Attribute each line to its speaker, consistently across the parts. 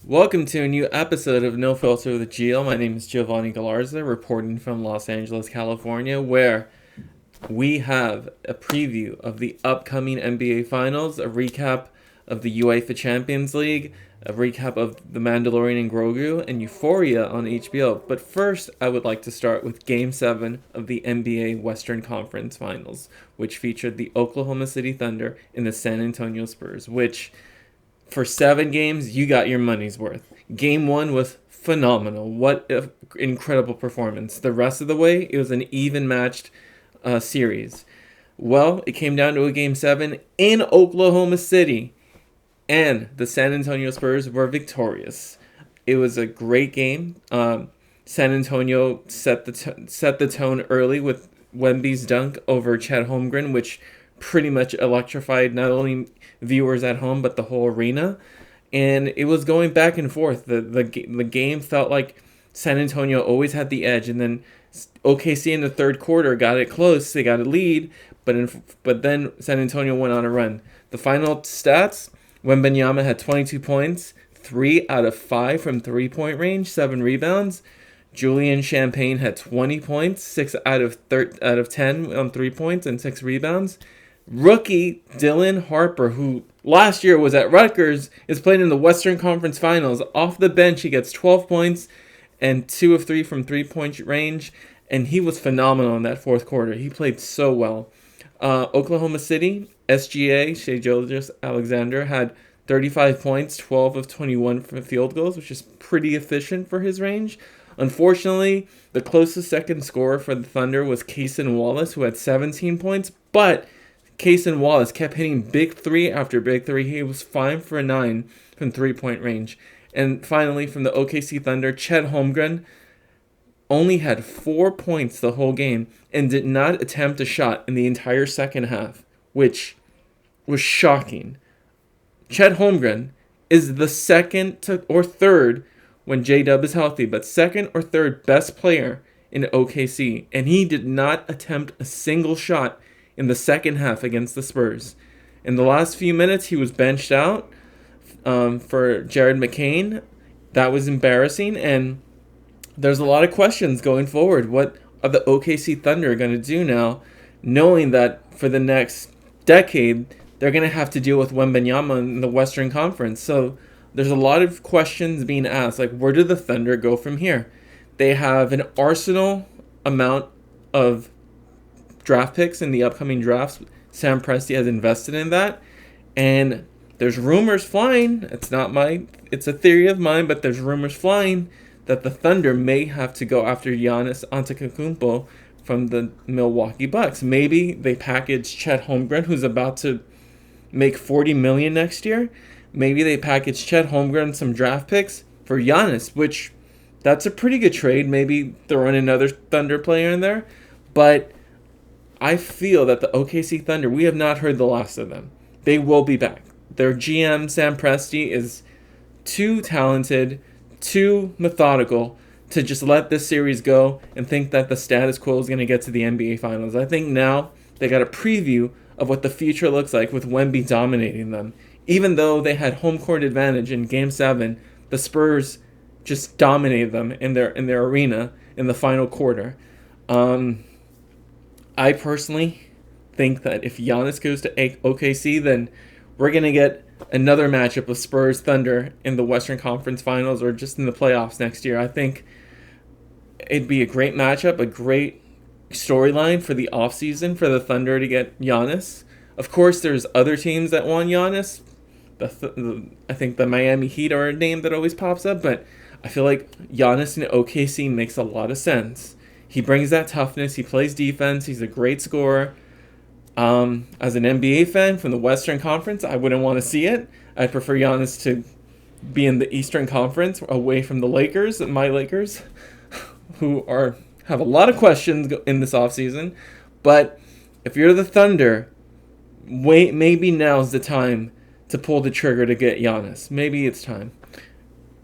Speaker 1: Welcome to a new episode of No Filter with GL. My name is Giovanni Galarza, reporting from Los Angeles, California, where we have a preview of the upcoming NBA Finals, a recap of the UEFA Champions League, a recap of the Mandalorian and Grogu, and Euphoria on HBO. But first, I would like to start with Game 7 of the NBA Western Conference Finals, which featured the Oklahoma City Thunder and the San Antonio Spurs, which for 7 games, you got your money's worth. Game 1 was phenomenal. What an incredible performance. The rest of the way, it was an even matched series. Well, it came down to a Game 7 in Oklahoma City, and the San Antonio Spurs were victorious. It was a great game. San Antonio set the tone early with Wemby's dunk over Chet Holmgren, which pretty much electrified not only viewers at home but the whole arena, and it was going back and forth. The game felt like San Antonio always had the edge, and then OKC in the third quarter got it close. They got a lead, but then San Antonio went on a run. The final stats: Wembanyama had 22 points, 3 out of 5 from three-point range, 7 rebounds. Julian Champagne had 20 points, 6 out of 10 on 3 points, and 6 rebounds. Rookie Dylan Harper, who last year was at Rutgers, is playing in the Western Conference Finals. Off the bench, he gets 12 points and 2 of 3 from three-point range, and he was phenomenal in that fourth quarter. He played so well. Oklahoma City, SGA, Shai Gilgeous-Alexander, had 35 points, 12 of 21 from field goals, which is pretty efficient for his range. Unfortunately, the closest second scorer for the Thunder was Cason Wallace, who had 17 points, but Cason Wallace kept hitting big three after big three. He was 5 for 9 from three-point range. And finally, from the OKC Thunder, Chet Holmgren only had 4 points the whole game and did not attempt a shot in the entire second half, which was shocking. Chet Holmgren is the second or third, when J-Dub is healthy, but second or third best player in OKC, and he did not attempt a single shot in the second half against the Spurs. In the last few minutes, he was benched out for Jared McCain. That was embarrassing, and there's a lot of questions going forward. What are the OKC Thunder going to do now, knowing that for the next decade, they're going to have to deal with Wembanyama in the Western Conference? So there's a lot of questions being asked, like, where do the Thunder go from here? They have an arsenal amount of draft picks in the upcoming drafts. Sam Presti has invested in that, and there's rumors flying. It's a theory of mine, but there's rumors flying that the Thunder may have to go after Giannis Antetokounmpo from the Milwaukee Bucks. Maybe they package Chet Holmgren, who's about to make $40 million next year. Maybe they package Chet Holmgren some draft picks for Giannis, which that's a pretty good trade. Maybe throw in another Thunder player in there, but I feel that the OKC Thunder, we have not heard the last of them. They will be back. Their GM, Sam Presti, is too talented, too methodical to just let this series go and think that the status quo is going to get to the NBA Finals. I think now they got a preview of what the future looks like with Wemby dominating them. Even though they had home court advantage in Game 7, the Spurs just dominated them in their arena in the final quarter. I personally think that if Giannis goes to OKC, then we're going to get another matchup of Spurs Thunder in the Western Conference Finals or just in the playoffs next year. I think it'd be a great matchup, a great storyline for the offseason for the Thunder to get Giannis. Of course, there's other teams that want Giannis. I think the Miami Heat are a name that always pops up, but I feel like Giannis in OKC makes a lot of sense. He brings that toughness. He plays defense. He's a great scorer. As an NBA fan from the Western Conference, I wouldn't want to see it. I'd prefer Giannis to be in the Eastern Conference away from the Lakers, my Lakers, who have a lot of questions in this offseason. But if you're the Thunder, maybe now's the time to pull the trigger to get Giannis. Maybe it's time.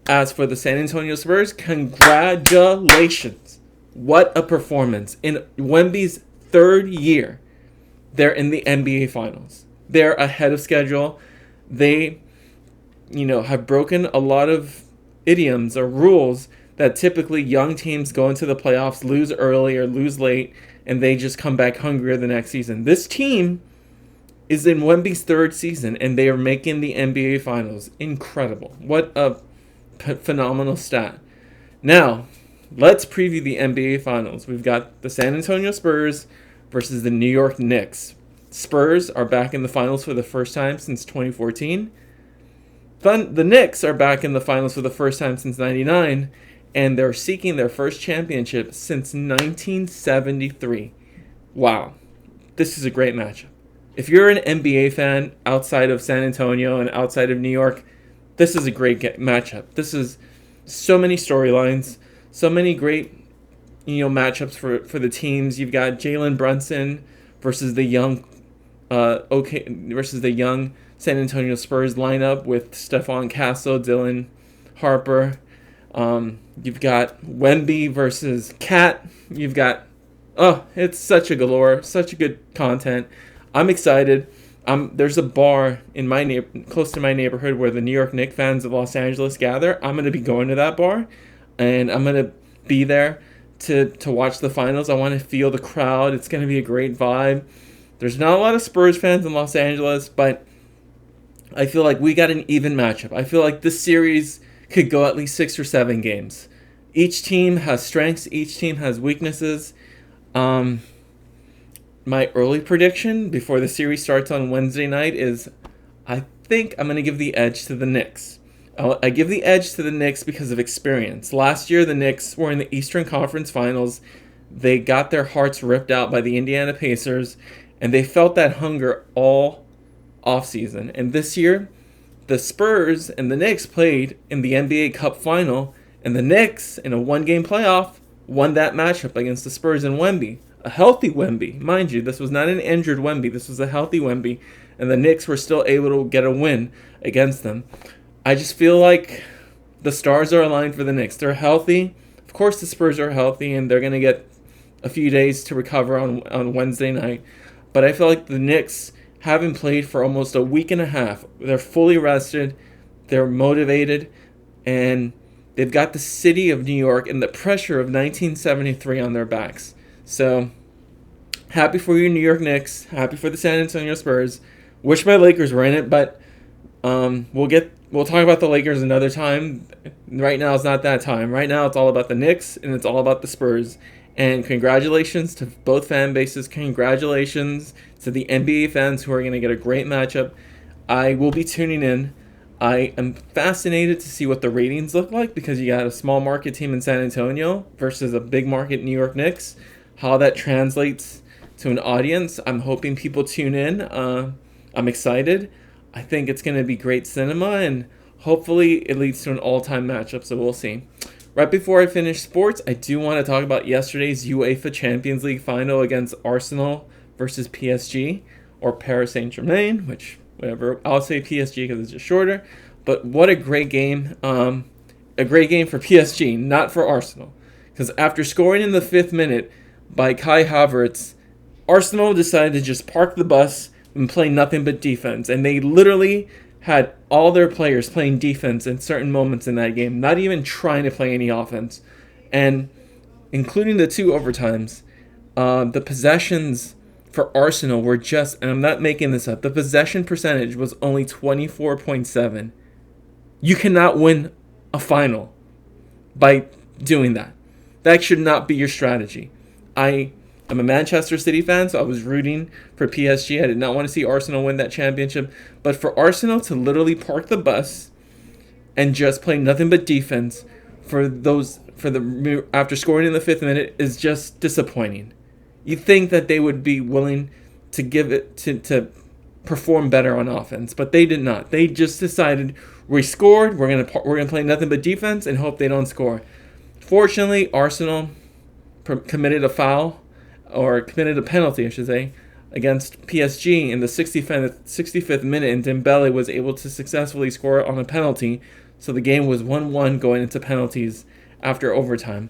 Speaker 1: As for the San Antonio Spurs, congratulations. What a performance. In Wemby's third year, they're in the NBA Finals. They're ahead of schedule. They, have broken a lot of idioms or rules that typically young teams go into the playoffs, lose early or lose late, and they just come back hungrier the next season. This team is in Wemby's third season, and they are making the NBA Finals. Incredible. What a phenomenal stat. Now, let's preview the NBA Finals. We've got the San Antonio Spurs versus the New York Knicks. Spurs are back in the finals for the first time since 2014. The Knicks are back in the finals for the first time since 99, and they're seeking their first championship since 1973. Wow. This is a great matchup. If you're an NBA fan outside of San Antonio and outside of New York, this is a great matchup. This is so many storylines, so many great matchups for the teams. You've got Jalen Brunson versus the young San Antonio Spurs lineup with Stephon Castle, Dylan Harper. You've got Wemby versus Cat. You've got it's such a galore, such a good content. I'm excited. There's a bar in close to my neighborhood where the New York Knicks fans of Los Angeles gather. I'm going to be going to that bar, and I'm going to be there to watch the finals. I want to feel the crowd. It's going to be a great vibe. There's not a lot of Spurs fans in Los Angeles, but I feel like we got an even matchup. I feel like this series could go at least 6 or 7 games. Each team has strengths. Each team has weaknesses. My early prediction before the series starts on Wednesday night is I think I'm going to give the edge to the Knicks. I give the edge to the Knicks because of experience. Last year, the Knicks were in the Eastern Conference Finals. They got their hearts ripped out by the Indiana Pacers, and they felt that hunger all offseason. And this year, the Spurs and the Knicks played in the NBA Cup Final, and the Knicks, in a one-game playoff, won that matchup against the Spurs and Wemby. A healthy Wemby. Mind you, this was not an injured Wemby. This was a healthy Wemby, and the Knicks were still able to get a win against them. I just feel like the stars are aligned for the Knicks. They're healthy. Of course, the Spurs are healthy, and they're going to get a few days to recover on Wednesday night. But I feel like the Knicks haven't played for almost a week and a half. They're fully rested. They're motivated, and they've got the city of New York and the pressure of 1973 on their backs. So, happy for you, New York Knicks. Happy for the San Antonio Spurs. Wish my Lakers were in it, but we'll talk about the Lakers another time. Right now, it's not that time. Right now, it's all about the Knicks, and it's all about the Spurs. And congratulations to both fan bases. Congratulations to the NBA fans who are going to get a great matchup. I will be tuning in. I am fascinated to see what the ratings look like because you got a small market team in San Antonio versus a big market New York Knicks. How that translates to an audience. I'm hoping people tune in. I'm excited. I think it's going to be great cinema, and hopefully it leads to an all-time matchup, so we'll see. Right before I finish sports, I do want to talk about yesterday's UEFA Champions League final against Arsenal versus PSG, or Paris Saint-Germain, whatever. I'll say PSG because it's just shorter. But what a great game. A great game for PSG, not for Arsenal. Because after scoring in the 5th minute by Kai Havertz, Arsenal decided to just park the bus and play nothing but defense. And they literally had all their players playing defense in certain moments in that game, not even trying to play any offense. And including the 2 overtimes, the possessions for Arsenal were just, and I'm not making this up, the possession percentage was only 24.7. You cannot win a final by doing that. That should not be your strategy. I am a Manchester City fan, so I was rooting for PSG. I did not want to see Arsenal win that championship. But for Arsenal to literally park the bus and just play nothing but defense after scoring in the 5th minute is just disappointing. You think that they would be willing to give it to perform better on offense, but they did not. They just decided we scored, we're gonna play nothing but defense and hope they don't score. Fortunately, Arsenal committed a penalty, I should say, against PSG in the 65th minute, and Dembele was able to successfully score on a penalty, so the game was 1-1 going into penalties after overtime.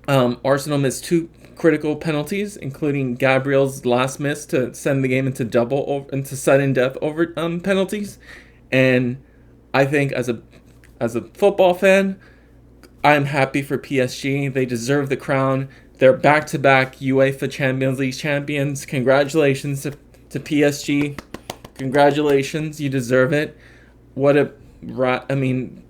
Speaker 1: Arsenal missed 2 critical penalties, including Gabriel's last miss to send the game into sudden death over penalties, and I think as as a football fan, I'm happy for PSG. They deserve the crown. They're back-to-back UEFA Champions League champions. Congratulations to PSG. Congratulations, you deserve it. What a, I mean,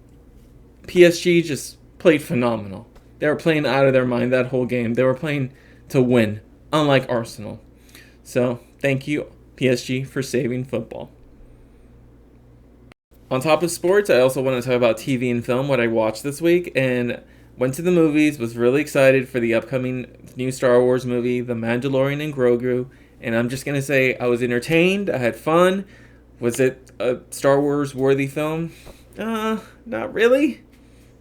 Speaker 1: PSG just played phenomenal. They were playing out of their mind that whole game. They were playing to win, unlike Arsenal. So, thank you, PSG, for saving football. On top of sports, I also want to talk about TV and film, what I watched this week, and went to the movies, was really excited for the upcoming new Star Wars movie, The Mandalorian and Grogu, and I'm just going to say I was entertained, I had fun. Was it a Star Wars worthy film? Not really.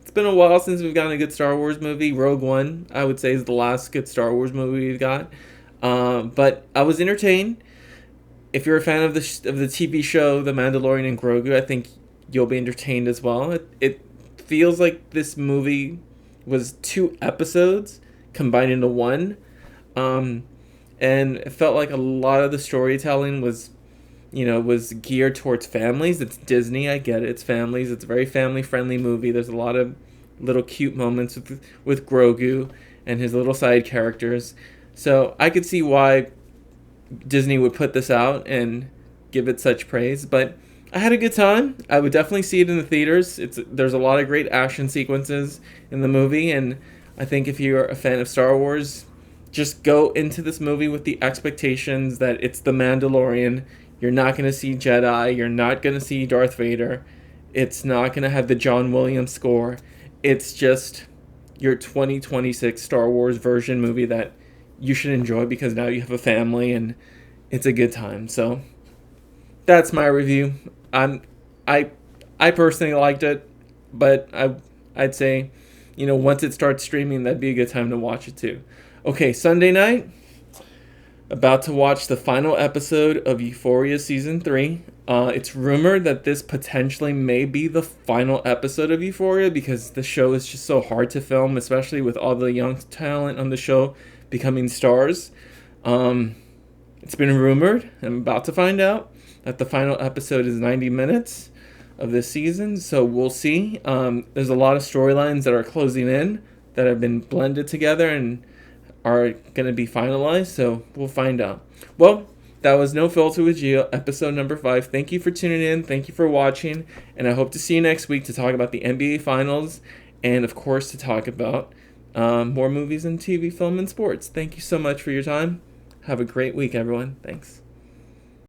Speaker 1: It's been a while since we've gotten a good Star Wars movie. Rogue One, I would say, is the last good Star Wars movie we've got. But I was entertained. If you're a fan of the TV show The Mandalorian and Grogu, I think you'll be entertained as well. It feels like this movie was 2 episodes combined into one, and it felt like a lot of the storytelling was geared towards families. It's Disney, I get it. It's families. It's a very family-friendly movie. There's a lot of little cute moments with Grogu and his little side characters. So I could see why Disney would put this out and give it such praise. But I had a good time. I would definitely see it in the theaters. There's a lot of great action sequences in the movie, and I think if you're a fan of Star Wars, just go into this movie with the expectations that it's The Mandalorian. You're not going to see Jedi. You're not going to see Darth Vader. It's not going to have the John Williams score. It's just your 2026 Star Wars version movie that you should enjoy because now you have a family and it's a good time. So that's my review. I personally liked it, but I'd say, once it starts streaming, that'd be a good time to watch it too. Okay, Sunday night, about to watch the final episode of Euphoria Season 3. It's rumored that this potentially may be the final episode of Euphoria because the show is just so hard to film, especially with all the young talent on the show becoming stars. It's been rumored, I'm about to find out, that the final episode is 90 minutes of this season, so we'll see. There's a lot of storylines that are closing in that have been blended together and are going to be finalized, so we'll find out. Well, that was No Filter with Gio, episode number 5. Thank you for tuning in. Thank you for watching, and I hope to see you next week to talk about the NBA Finals and, of course, to talk about more movies and TV, film, and sports. Thank you so much for your time. Have a great week, everyone. Thanks.